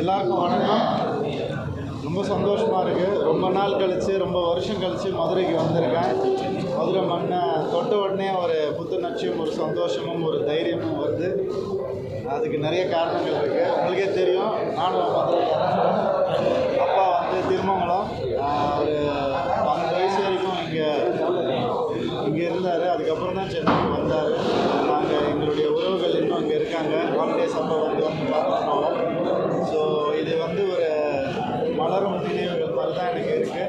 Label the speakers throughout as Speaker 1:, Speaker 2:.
Speaker 1: எல்லாருக்கும் வணக்கம். ரொம்ப சந்தோஷமாக இருக்குது. ரொம்ப நாள் கழித்து, ரொம்ப வருஷம் கழித்து மதுரைக்கு வந்திருக்கேன். மதுரை மண்ணை தொட்ட உடனே ஒரு புத்துணர்ச்சியும் ஒரு சந்தோஷமும் ஒரு தைரியமும் வருது. அதுக்கு நிறைய காரணங்கள் இருக்குது. உங்களுக்கே தெரியும், நானும் மதுரைக்காரன். அப்பா வந்து திருமங்கலம், ஒரு 12 வயசு வரைக்கும் இங்கே இருந்தார். அதுக்கப்புறம் தான் சென்னைக்கு வந்தார். நாங்கள் எங்களுடைய உறவுகள் இன்னும் இங்கே இருக்காங்க. ஹாலிடேஸ் அப்போ வந்து பார்த்துட்டு போவோம். ஸோ இது வந்து ஒரு மலரும் நினைவுகள் மாதிரி தான் எனக்கு இருக்குது.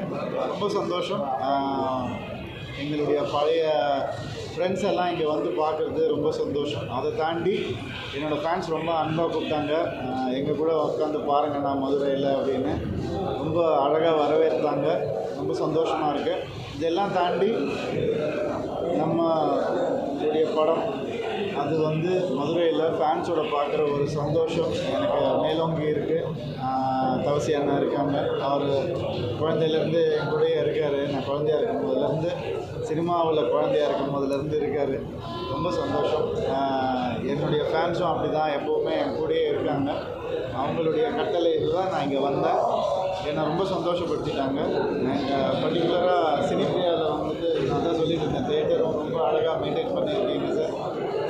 Speaker 1: ரொம்ப சந்தோஷம். எங்களுடைய பழைய ஃப்ரெண்ட்ஸ் எல்லாம் இங்கே வந்து பார்க்குறது ரொம்ப சந்தோஷம். அதை தாண்டி என்னோடய ஃபேன்ஸ் ரொம்ப அன்பாக கூப்பிட்டாங்க. எங்கள் கூட உட்காந்து பாருங்கள் நான் மதுரையில் அப்படின்னு ரொம்ப அழகாக வரவேற்றாங்க. ரொம்ப சந்தோஷமாக இருக்குது. இதெல்லாம் தாண்டி நம்மளுடைய படம் அது வந்து மதுரையில் ஃபேன்ஸோட பார்க்குற ஒரு சந்தோஷம் எனக்கு மேலோங்கி இருக்குது. தவசி அண்ணா இருக்காங்க. அவர் குழந்தையிலேருந்து என் கூடயே இருக்கார். நான் குழந்தையாக இருக்கும் போதுலேருந்து, சினிமாவில் குழந்தையாக இருக்கும் போதுலேருந்து இருக்கார். ரொம்ப சந்தோஷம். என்னுடைய ஃபேன்ஸும் அப்படி தான் எப்போவுமே என் கூடயே இருக்காங்க. அவங்களுடைய கட்டளையில் தான் நான் இங்கே வந்தேன். என்னை ரொம்ப சந்தோஷப்படுத்திட்டாங்க. நாங்கள் பர்டிகுலராக சினிப்பிரியாவில் வந்துட்டு நான் தான் சொல்லிட்டு இருந்தேன், தியேட்டரும் ரொம்ப அழகாக மெயின்டைன் பண்ணியிருக்கீங்க சார்.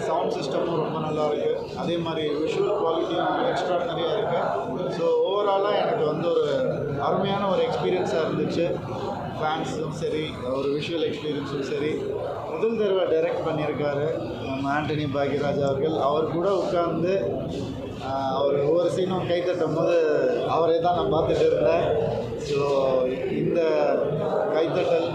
Speaker 1: சவுண்ட் சிஸ்டமும் ரொம்ப நல்லா இருக்குது. அதே மாதிரி விஷுவல் குவாலிட்டியும் எக்ஸ்ட்ராடனரியாக இருக்குது. ஸோ ஓவராலாக எனக்கு வந்து ஒரு அருமையான ஒரு எக்ஸ்பீரியன்ஸாக இருந்துச்சு. ஃபேன்ஸும் சரி, ஒரு விஷுவல் எக்ஸ்பீரியன்ஸும் சரி. முதல் தடவை டைரக்ட் பண்ணியிருக்காரு நம்ம ஆண்டனி பாக்யராஜ் அவர்கள். அவர் கூட உட்கார்ந்து அவர் ஒவ்வொரு சீனும் கை தட்டும் போது அவரே தான் நான் பார்த்துட்டு இருந்தேன். ஸோ இந்த கைத்தட்டல்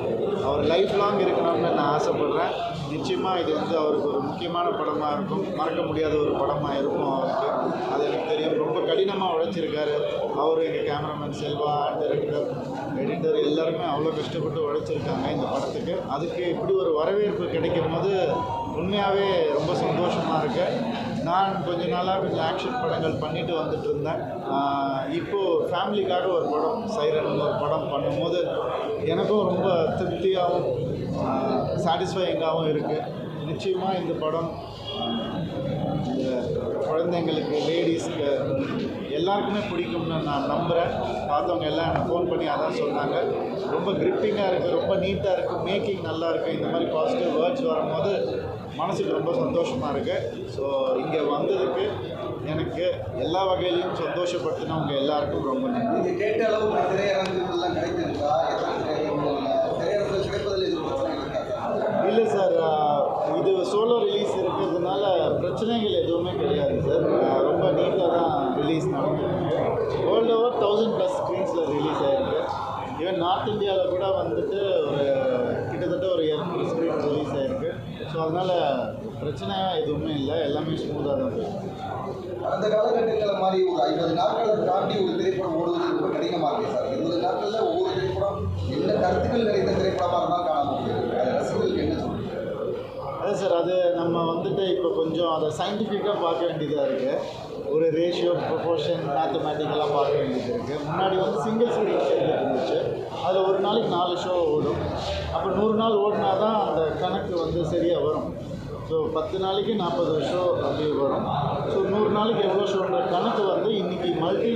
Speaker 1: அவர் லைஃப் லாங் இருக்கணும்னு நான் ஆசைப்பட்றேன். நிச்சயமாக இது வந்து அவருக்கு ஒரு முக்கியமான படமாக இருக்கும். மறக்க முடியாத ஒரு படமாக இருக்கும் அவருக்கு. அது எனக்கு தெரியும். ரொம்ப கடினமாக உழைச்சிருக்காரு அவர். எங்கள் கேமராமேன் செல்வா, டைரக்டர், எடிட்டர் எல்லாருமே அவ்வளோ கஷ்டப்பட்டு உழைச்சிருக்காங்க இந்த படத்துக்கு. அதுக்கு இப்படி ஒரு வரவேற்பு கிடைக்கும் போது உண்மையாகவே ரொம்ப சந்தோஷமாக இருக்குது. நான் கொஞ்ச நாளாக கொஞ்சம் ஆக்ஷன் படங்கள் பண்ணிட்டு வந்துட்டு இருந்தேன். இப்போது ஃபேமிலிக்காக ஒரு படம், சைரன் ஒரு படம் பண்ணும்போது எனக்கும் ரொம்ப திருப்தியாகவும் சாட்டிஸ்ஃபையிங்காகவும் இருக்குது. நிச்சயமாக இந்த படம் குழந்தைங்களுக்கு, லேடிஸ்க்கு எல்லாருக்குமே பிடிக்கும்னு நான் நம்புகிறேன். பார்த்தவங்க எல்லாம் எனக்கு ஃபோன் பண்ணி அதான் சொன்னாங்க. ரொம்ப கிரிப்பிங்காக இருக்குது, ரொம்ப நீட்டாக இருக்குது, மேக்கிங் நல்லா இருக்குது. இந்த மாதிரி பாசிட்டிவ் வேர்ட்ஸ் வரும்போது மனசுக்கு ரொம்ப சந்தோஷமாக இருக்குது. ஸோ இங்கே வந்ததுக்கு எனக்கு எல்லா வகையிலையும் சந்தோஷப்படுத்தினவங்க எல்லாருக்கும் ரொம்ப நன்றி.
Speaker 2: நீங்கள் கேட்ட அளவுக்கு திரையரங்குகள்லாம் கிடைக்குதுங்களா? திரையரங்குகள் கிடைப்பதில் இது பிரச்சனை இருக்கா?
Speaker 1: இல்லை சார், இது சோலோ ரிலீஸ் இருக்கிறதுனால பிரச்சனைகள் எதுவுமே கிடையாது சார். ரொம்ப நீட்டாக தான் ரிலீஸ் நடந்துருக்கு. வேர்ல்டு ஓவர் 1000+ ஸ்க்ரீன்ஸில் ரிலீஸ் ஆகிருக்கு. ஈவன் நார்த் இந்தியாவில் கூட வந்துட்டு ஒரு கிட்டத்தட்ட ஒரு 200 ஸ்க்ரீன் ரிலீஸ் ஆகிருக்கு. ஸோ அதனால் பிரச்சனை எதுவுமே இல்லை, எல்லாமே ஸ்மூத்தாக தான் இருக்குது.
Speaker 2: அந்த காலகட்டங்களில் மாதிரி ஒரு 50 நாட்களை தாண்டி ஒரு திரைப்படம் ஓடுவது ரொம்ப கடினமாக இருக்குது சார். 20 நாட்களில் ஒவ்வொரு திரைப்படம் என்ன கருத்துக்கள் நிறைந்த திரைப்படமாக இருந்தால் காண முடியும். அது ரசிகர்களுக்கு என்ன சொல்லுங்கள்?
Speaker 1: அதான் சார், அது நம்ம வந்துட்டு இப்போ கொஞ்சம் அதை சயின்டிஃபிக்காக பார்க்க வேண்டியதாக இருக்குது. ஒரு ரேஷியோ, ப்ரொபோர்ஷன், மேத்தமேட்டிக்கலாக பார்க்க வேண்டியது இருக்குது. முன்னாடி வந்து சிங்கிள் ஸ்க்ரீன் சேர்ந்துட்டு இருந்துச்சு. அதில் ஒரு நாளைக்கு 4 ஷோ ஓடும். அப்போ 100 நாள் ஓடினா தான் அந்த கணக்கு வந்து சரியாக வரும். ஸோ 10 நாளைக்கு 40 ஷோ அப்படி வரும். ஸோ 100 நாளைக்கு எவ்வளோ ஷோன்ற கணக்கு வந்து இன்றைக்கி மல்டி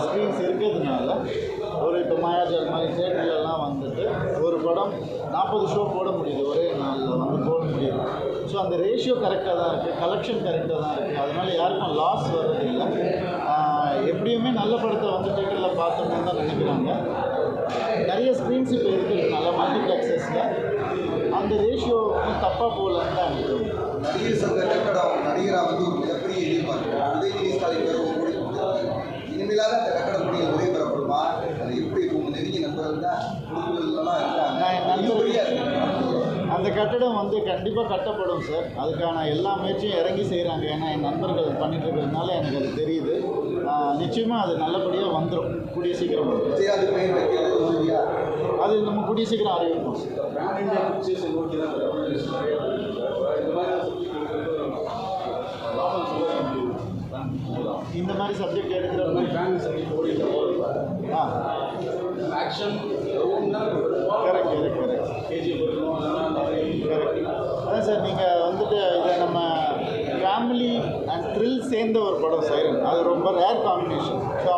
Speaker 1: ஸ்க்ரீன்ஸ் இருக்கிறதுனால ஒரு இப்போ மாயாஜால் மாதிரி தேட்டர்லாம் வந்துட்டு ஒரு படம் 40 ஷோ போட முடியுது, ஒரே நாளில் வந்து போட முடியுது. ஸோ அந்த ரேஷியோ கரெக்டாக தான் இருக்குது, கலெக்ஷன் கரெக்டாக தான் இருக்குது. அதனால் யாருக்கும் லாஸ் வர்றதில்லை. எப்படியுமே நல்ல படத்தை வந்து தேட்டரில் பார்த்தோம்னு தான் நினைக்கிறாங்க. நிறைய ஸ்க்ரீன்ஸ் இப்போ இருக்கிறதுனால மல்டிப்ளெக்ஸஸில் அந்த ரேஷியோ தப்பாக போகலன்னு தான் எனக்கு தோணுது.
Speaker 2: நடிகர் சங்க கட்டடம் நடிகராக வந்து ஒரு மிகப்பெரிய எதிர்பார்ப்பு. உதயநிதி ஸ்டாலின் பேர் ஒரு கோடி கொடுத்தாரு. இனிமேலாக அந்த கட்டட பணிகள் ஒரே பெறப்படுமா? அது எப்படி இருக்கும்? நெருங்கிய நண்பர்கள் தான் குடும்பங்கள்லாம் இருக்காங்க.
Speaker 1: அந்த கட்டடம் வந்து கண்டிப்பாக கட்டப்படும் சார். அதுக்கான எல்லா முயற்சியும் இறங்கி செய்கிறாங்க. ஏன்னா என் நண்பர்கள் பண்ணிட்டு இருக்கிறதுனால எனக்கு அது தெரியுது. நிச்சயமாக அது நல்லபடியாக வந்துடும், கூடிய சீக்கிரம் வந்துடும்.
Speaker 2: அது பெயர் வைக்கிறது உறுதியா?
Speaker 1: அது நம்ம கூடிய சீக்கிரம் அறிவிப்போம். இந்த மாதிரி சப்ஜெக்ட் எடுக்கிற கரெக்ட். அதான் சார், நீங்கள் வந்துட்டு இதை நம்ம ஃபேமிலி அண்ட் த்ரில் சேர்ந்த ஒரு படம் சைரன். அது ரொம்ப ரேர் காம்பினேஷன். ஸோ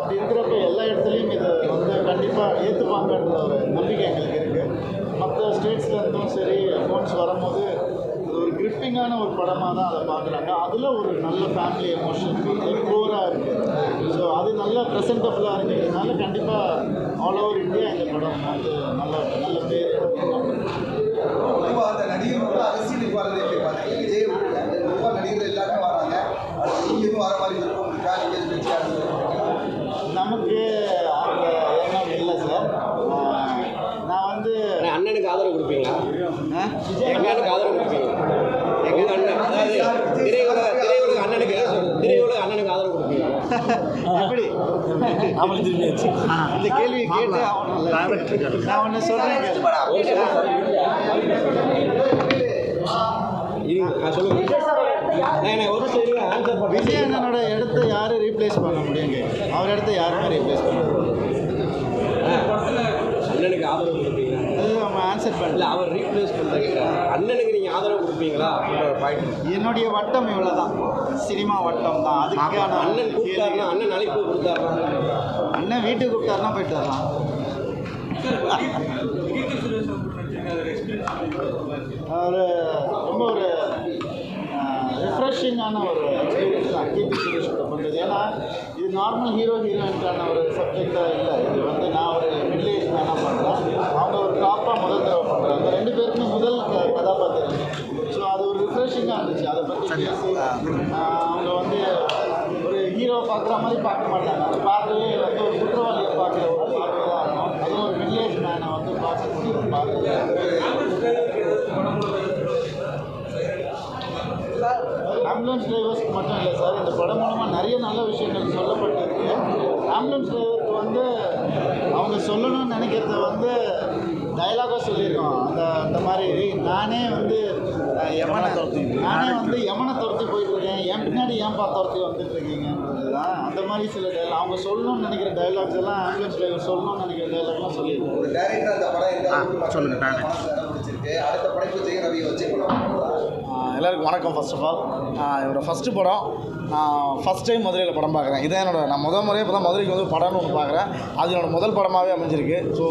Speaker 1: ஏற்றுப்பாங்கன்ற ஒரு நம்பிக்கை எங்களுக்கு இருக்குது. மற்ற ஸ்டேட்ஸ்லேருந்தும் சரி ஃபோன்ஸ் வரும்போது அது ஒரு கிரிப்பிங்கான ஒரு படமாக தான் அதை பார்க்குறாங்க. அதில் ஒரு நல்ல ஃபேமிலி எமோஷன் கோராக இருக்குது. ஸோ அது நல்ல ப்ரெசன்டபுளாக இருக்கிறதுனால கண்டிப்பாக ஆல் ஓவர் இந்தியா இந்த படம் வந்து நல்ல நல்ல பேர்.
Speaker 2: பொதுவாக அந்த நடிகர்களோட அரசியலுக்கு வரது எப்படி பார்த்தீங்க? விஜய் பொதுவாக நடிகர்கள் எல்லாருமே வராங்க. நீங்களும் வர மாதிரி இருக்கும் இருக்கா? நீங்கள் கட்சி
Speaker 1: நமக்கு அந்த எண்ணம் இல்லை சார். நான் வந்து
Speaker 3: அண்ணனுக்கு ஆதரவு கொடுப்பீங்களா? எங்கள் அண்ணனுக்கு ஆதரவு கொடுப்பீங்க? எங்கள் அண்ணன் அதாவது திரையுலக அண்ணனுக்கு ஆதரவு கொடுப்பீங்க?
Speaker 1: எப்படி இந்த கேள்வி கேட்டு நான் ஒன்று சொல்கிறேன். விஜய் அண்ணனோட இடத்த யார் ரீப்ளேஸ் பண்ண முடியுங்க? அவர் இடத்த யாருமே ரீப்ளேஸ் பண்ண
Speaker 3: அண்ணனுக்கு ஆதரவு கொடுப்பீங்களா?
Speaker 1: அது நம்ம ஆன்சர் பண்ணல.
Speaker 3: இல்லை, அவர் ரீப்ளேஸ் பண்ணுறீங்க. அண்ணனுக்கு நீங்கள் ஆதரவு கொடுப்பீங்களா அப்படின்ற ஒரு பாயிண்ட்.
Speaker 1: என்னுடைய வட்டம் இவ்வளோ தான், சினிமா வட்டம் தான். அதுக்கான
Speaker 3: அண்ணன் கூப்பிட்டாருன்னா, அண்ணன் நாளைக்கு போய் கொடுத்தாருன்னா,
Speaker 1: அண்ணன் வீட்டுக்கு கூப்பிட்டாருன்னா போயிட்டு வரலாம். ஒரு ரொம்ப ஒரு ரிஃப்ரெஷிங்கான ஒரு எக்ஸ்பீரியன்ஸ் தான் கீர்த்தி சுரேஷ் கூட பண்ணுறது. ஏன்னா இது நார்மல் ஹீரோயினுக்கான ஒரு சப்ஜெக்டாக இல்லை. இது வந்து நான் ஒரு மிடில் ஏஜ் மேனாக பண்ணுறேன், அவங்க ஒரு டாப்பாக முதல் தடவை பண்ணுறாங்க. ரெண்டு பேருக்குமே முதல் கதாபாத்திரம். ஸோ அது ஒரு ரிஃப்ரெஷிங்காக இருந்துச்சு. அதை பற்றி பேசி அவங்க வந்து ஒரு ஹீரோ பார்க்குற மாதிரி பார்க்க மாட்டாங்க. அதை பார்க்கவே வந்து ஒரு குற்றவாளியை பார்க்குற ஒரு பார்வை தான் இருக்கும். அதுவும் ஒரு மிடில் ஏஜ் மேனை வந்து பார்க்கக்கூடிய ஒரு பார்வை. ஆம்புலன்ஸ் டிரைவர்ஸ்க்கு மட்டும் இல்லை சார், இந்த படம் மூலமாக நிறைய நல்ல விஷயங்கள் சொல்லப்பட்டிருக்கு. ஆம்புலன்ஸ் டிரைவருக்கு வந்து அவங்க சொல்லணும்னு நினைக்கிறத வந்து டைலாகாக சொல்லியிருக்கோம். அந்த மாதிரி நானே வந்து யமனை துரத்தி போயிட்டுருக்கேன், என் பின்னாடி ஏன் துரத்தி வந்துட்டுருக்கீங்கன்றது தான். அந்த மாதிரி சில டைலாக் அவங்க சொல்லணும்னு நினைக்கிற டைலாக்ஸ் எல்லாம் ஆம்புலன்ஸ் டிரைவர் சொல்லணும்னு நினைக்கிற டைலாக்லாம் சொல்லியிருக்கோம்.
Speaker 2: ஒரு டைரக்டர் அந்த படம் எந்த சொல்லுங்கள் பிடிச்சிருக்கு. அடுத்த படைப்பு ஜெய ரவியை வச்சு
Speaker 4: எல்லாருக்கும் வணக்கம். ஃபர்ஸ்ட் ஆஃப் ஆல் என்னோடய ஃபஸ்ட்டு படம், நான் ஃபஸ்ட் டைம் மதுரையில் படம் பார்க்குறேன். இதான் நான் முறையே இப்போ தான் மதுரைக்கு வந்து படம்னு ஒன்று பார்க்குறேன். அது என்னோடய முதல் படமாகவே அமைஞ்சிருக்கு. ஸோ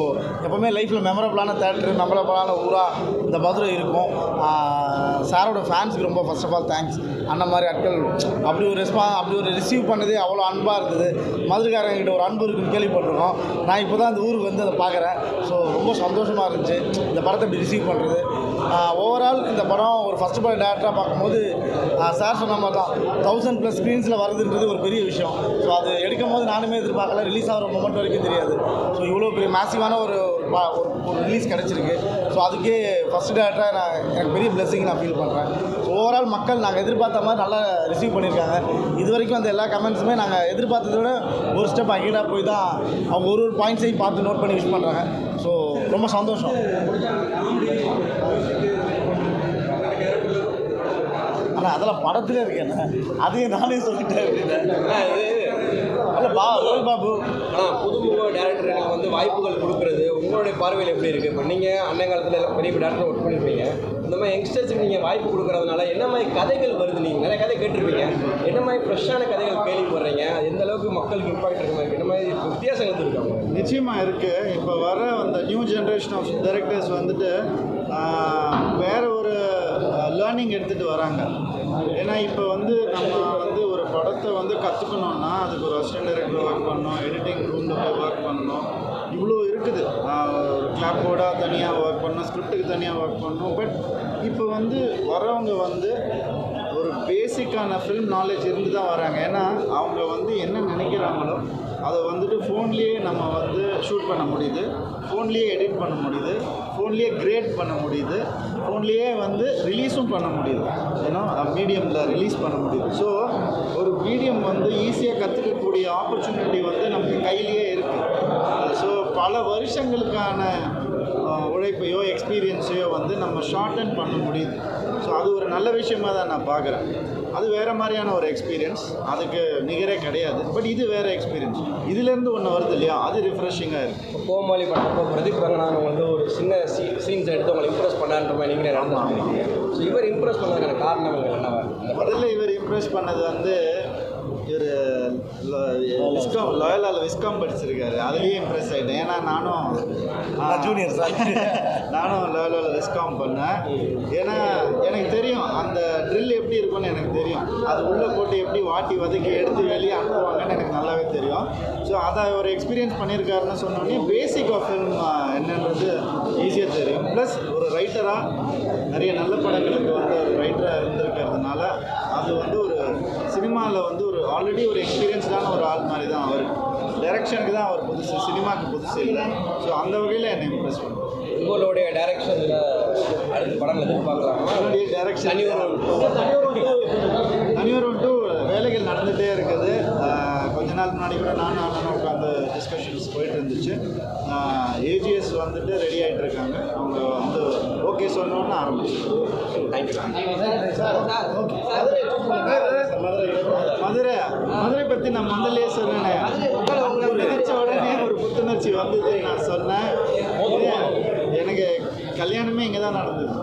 Speaker 4: எப்போவுமே லைஃப்பில் மெமரபிளான தேட்டரு, மெமரபிளான ஊராக இந்த மதுரை இருக்கும். சாரோட ஃபேன்ஸுக்கு ரொம்ப ஃபர்ஸ்ட் ஆஃப் ஆல் தேங்க்ஸ். அண்ணன் மாதிரி ஆட்கள் அப்படி ஒரு ரிசீவ் பண்ணதே அவ்வளோ அன்பாக இருந்தது. மதுரைக்காரங்கிட்ட ஒரு அன்பு இருக்குன்னு கேள்விப்பட்டிருக்கோம். நான் இப்போ தான் இந்த ஊருக்கு வந்து அதை பார்க்குறேன். ஸோ ரொம்ப சந்தோஷமாக இருந்துச்சு இந்த படத்தை இப்படி ரிசீவ் பண்ணுறது. ஓவரால் இந்த படம் ஒரு ஃபஸ்ட்டு படம் டேரக்டராக பார்க்கும்போது சார் சொன்ன மாதிரி தான் 1000+ ஸ்க்ரீன்ஸில் வருதுன்றது ஒரு பெரிய விஷயம். ஸோ அது எடுக்கும் போது நானுமே எதிர்பார்க்கல. ரிலீஸ் ஆகிற மொமெண்ட் வரைக்கும் தெரியாது. ஸோ இவ்வளோ பெரிய மேசிவான ஒரு ரிலீஸ் கிடச்சிருக்கு. ஸோ அதுக்கே ஃபஸ்ட்டு டேரக்டராக எனக்கு பெரிய பிளெஸிங் நான் ஃபீல் பண்ணுறேன். ஸோ ஓவரால் மக்கள் நாங்கள் எதிர்பார்த்த மாதிரி நல்லா ரிசீவ் பண்ணியிருக்காங்க. இது வரைக்கும் அந்த எல்லா கமெண்ட்ஸுமே நாங்கள் எதிர்பார்த்ததை விட ஒரு ஸ்டெப் அகேடாக போய் தான் அவங்க ஒரு பாயிண்ட்ஸையும் பார்த்து நோட் பண்ணி விஷ் பண்ணுறாங்க. ஸோ ரொம்ப சந்தோஷம். ஆனால் அதெல்லாம் படத்துலேயே இருக்கேன், அதையும் நானே சொல்லிட்டேன் இல்லை ரோல் பாபு.
Speaker 3: ஆனால் புதுமுக டேரக்டருக்கு வந்து வாய்ப்புகள் கொடுக்குறது உங்களுடைய பார்வையில் எப்படி இருக்குது? இப்போ நீங்கள் அண்ணன் காலத்தில் எல்லாம் பெரிய டேரக்டர் ஒர்க் பண்ணியிருப்பீங்க. இந்த மாதிரி யங்ஸ்டர்ஸுக்கு நீங்கள் வாய்ப்பு கொடுக்குறதுனால என்ன மாதிரி கதைகள் வருது? நீங்கள் நிறைய கதை கேட்டிருப்பீங்க. என்ன மாதிரி ஃப்ரெஷ்ஷான கதைகள் கேள்விப்படுறீங்க? எந்த அளவுக்கு மக்களுக்கு இம்பாக்ட் இருக்க மாதிரி என்ன மாதிரி வித்தியாசங்கள் இருக்காங்க?
Speaker 1: நிச்சயமாக இருக்குது. இப்போ வர அந்த நியூ ஜென்ரேஷன் ஆஃப் டைரக்டர்ஸ் வந்துட்டு வேறு ஒரு லேர்னிங் எடுத்துகிட்டு வராங்க. ஏன்னா இப்போ வந்து நம்ம வந்து ஒரு படத்தை வந்து கற்றுக்கணுன்னா அதுக்கு ஒரு அசிஸ்டன்ட் டைரக்டர் ஒர்க் பண்ணணும், எடிட்டிங் ரூமில் போய் ஒர்க் பண்ணணும், இவ்வளோ இருக்குது. ஒரு கிளாப் போர்டாக தனியாக ஒர்க் பண்ணணும், ஸ்கிரிப்டுக்கு தனியாக ஒர்க் பண்ணணும். பட் இப்போ வந்து வரவங்க வந்து ஒரு பேசிக்கான ஃபில்ம் நாலேஜ் இருந்து தான் வராங்க. ஏன்னா அவங்க வந்து என்ன நினைக்கிறாங்களோ அதை வந்துட்டு ஃபோன்லேயே நம்ம வந்து ஷூட் பண்ண முடியுது, ஃபோன்லேயே எடிட் பண்ண முடியுது, ஃபோன்லேயே கிரேட் பண்ண முடியுது, ஃபோன்லேயே வந்து ரிலீஸும் பண்ண முடியுது. ஏன்னா மீடியமில் ரிலீஸ் பண்ண முடியுது. ஸோ ஒரு மீடியம் வந்து ஈஸியாக கற்றுக்கக்கூடிய ஆப்பர்ச்சுனிட்டி வந்து நமக்கு கையிலேயே இருக்குது. ஸோ பல வருஷங்களுக்கான உழைப்பையோ எக்ஸ்பீரியன்ஸையோ வந்து நம்ம ஷார்டன் பண்ண முடியுது. ஸோ அது ஒரு நல்ல விஷயமாக தான் நான் பார்க்குறேன். அது வேறு மாதிரியான ஒரு எக்ஸ்பீரியன்ஸ், அதுக்கு நிகரே கிடையாது. பட் இது வேறு எக்ஸ்பீரியன்ஸ், இதுலேருந்து ஒன்று வருது இல்லையா, அது ரிஃப்ரெஷிங்காக இருக்குது.
Speaker 3: கோமாளி படத்தப்போ பிரதீப் ரங்கநாதன் வந்து ஒரு சின்ன சீன்ஸ் எடுத்து உங்களை இம்ப்ரெஸ் பண்ணான்ற மாதிரி நீங்களே நடந்துருக்கீங்க. ஸோ இவர் இம்ப்ரெஸ் பண்ணதுக்கான காரணங்கள் என்னவா?
Speaker 1: முதல்ல இவர் இம்ப்ரெஸ் பண்ணது வந்து இவர் விஸ்காம் லாயலால் விஸ்காம் படிச்சிருக்காரு. அதுலேயே இம்ப்ரெஸ் ஆகிட்டேன். ஏன்னா நானும்
Speaker 4: ஜூனியர் சார்
Speaker 1: நானும் லாயலால் விஸ்காம் பண்ணேன். ஏன்னா எனக்கு தெரியும் அந்த ட்ரில் எப்படி இருக்கும்னு எனக்கு தெரியும். அது உள்ளே போட்டு எப்படி வாட்டி வதக்கி எடுத்து வெளியே அனுப்புவாங்கன்னு எனக்கு நல்லாவே தெரியும். ஸோ அதை ஒரு எக்ஸ்பீரியன்ஸ் பண்ணியிருக்காருன்னு சொன்னோடனே பேசிக் ஆஃப் ஃபில்ம் என்னன்றது ஈஸியாக தெரியும். ப்ளஸ் ஒரு ரைட்டராக நிறைய நல்ல படங்களுக்கு வந்து ஒரு ரைட்டராக இருந்திருக்கிறதுனால அது வந்து ஒரு சினிமாவில் வந்து ஒரு ஆல்ரெடி ஒரு எக்ஸ்பீரியன்ஸ்டான ஒரு ஆள் மாதிரி தான் அவர். டைரக்ஷனுக்கு தான் அவர் புதுசு, சினிமாவுக்கு புதுசு இல்லை. ஸோ அந்த வகையில் என்னை இம்ப்ரெஸ் பண்ணும்.
Speaker 3: உங்களுடைய டைரக்ஷனில் அடுத்த படம் எதிர்பார்க்கலாமா?
Speaker 1: என்னுடைய டைரக்ஷன் தனியொருவன் 2 வேலைகள் நடந்துகிட்டே இருக்குது. கொஞ்ச நாள் முன்னாடி கூட நானும் அண்ணனும் உட்காந்து டிஸ்கஷன்ஸ் போயிட்டு இருந்துச்சு. ஏஜிஎஸ் வந்துட்டு ரெடி ஆகிட்டு இருக்காங்க. அவங்க வந்து ஓகே சொன்னோன்னு ஆரம்பிச்சு. மதுரை பற்றி நான் முதல்லே சொன்னேன். நினைச்ச உடனே ஒரு புத்துணர்ச்சி வந்தது. நான் சொன்னேன் எனக்கு கல்யாணமே இங்கே தான் நடந்தது.